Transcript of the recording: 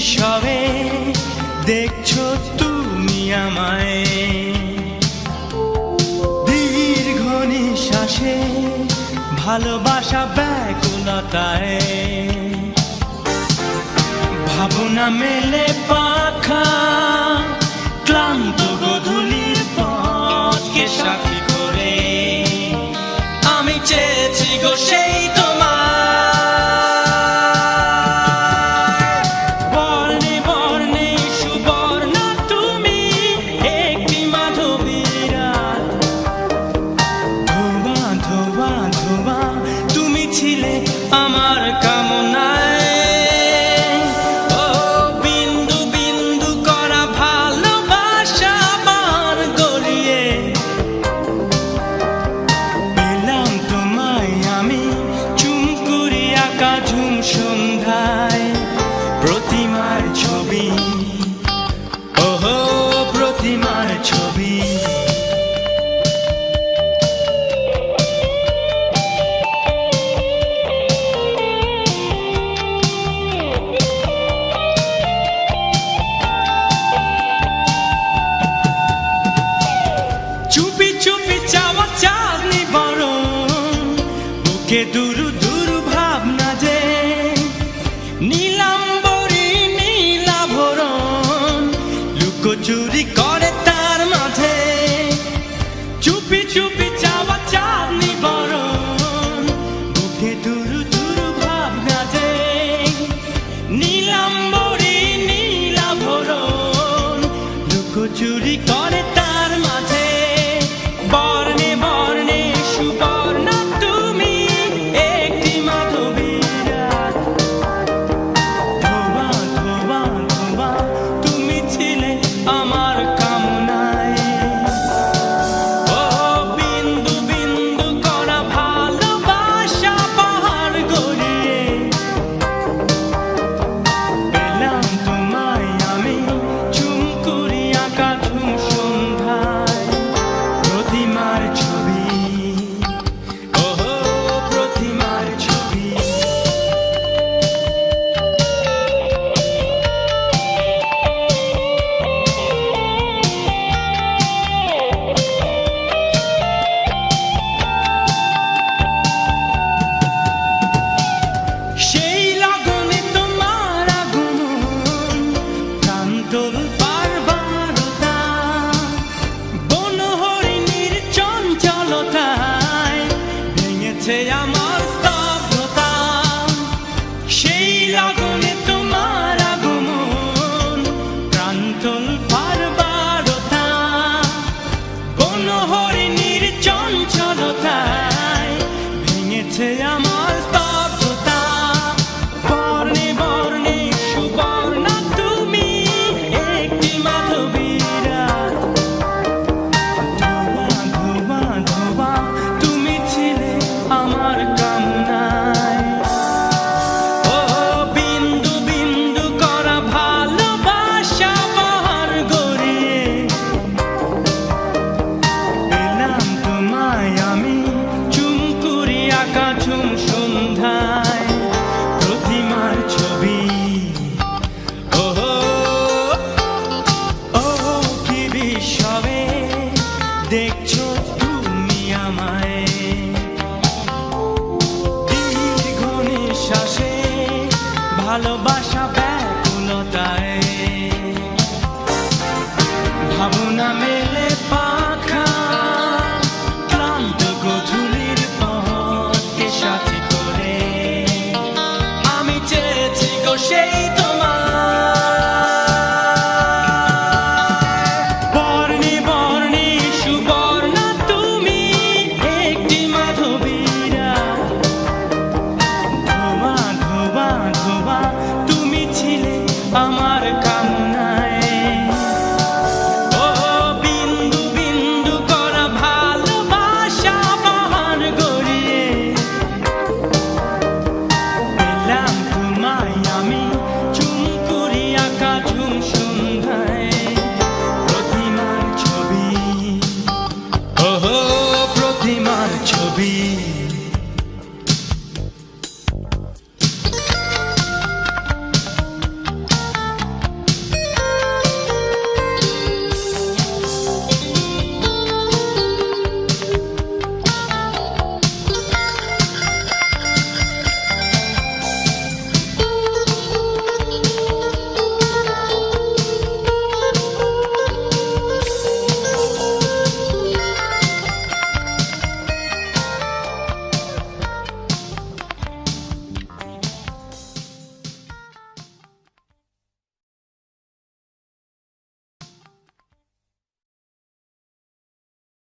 নিঃস্বরে দেখছো তুমি আমায়, দীর্ঘ নিঃশ্বাসে ভালোবাসা ব্যাকুলতায়, ভাবনা মেলে পাখা ক্লান্ত গধূলির পথকে সাথী করে, আমি চেয়েছি গো সেই আমার কামনায়, ও বিন্দু বিন্দু করা ভালোবাসা পার গড়িয়ে পেলাম তোমায় আমি চুমকুরি আঁকা ঝুম সন্ধ্যায়, প্রতিমার ছবি, ওহো প্রতিমার ছবি। চুপি চুপি চাওয়া চাঁদনি বরণ, বুকে দুরু দুরু ভাবনা যে নীলাম্বরী নীলাভরণ লুকোচুরি করে তার মাঝে। চুপি চুপি চাওয়া চাঁদনি বরণ, বুকে দুরু দুরু ভাবনা যে নীলাম্বরী নীলাভরণ লুকোচুরি করে তার মাঝে। বর্ণে বর্ণে সুবর্ণা তুমি একটি মাধবী রাত, ধোবা ধোবা ধোবা তুমি ছিলে আমার কামনায়, ও বিন্দু বিন্দু করা ভালোবাসা পাহাড় গড়িয়ে পেলাম তোমায় আমি চুমকুরি আঁকা ঝুম সন্ধ্যায়, প্রতিমার ছবি, ওহো প্রতিমার ছবি। সেই লগনে তোমার আগমন, প্রান্তর বারবারতা, বনহরিণীর চঞ্চলতায় ভেঙেছে আমার স্তব্ধতা। সেই লগনে তোমার আগমন, প্রান্তর বারবারতা, বনহরিণীর চঞ্চলতায় ভেঙেছে আমার স্তব্ধতা। বর্ণে বর্ণে সুবর্ণা তুমি একটি মাধবী রাত, ধোবা ধোবা ধোবা তুমি ছিলে আমার কামনায়, ও বিন্দু বিন্দু করা ভালোবাসা পাহাড় গড়িয়ে পেলাম তোমায় আমি চুমকুরি আঁকা ঝুম সন্ধ্যা।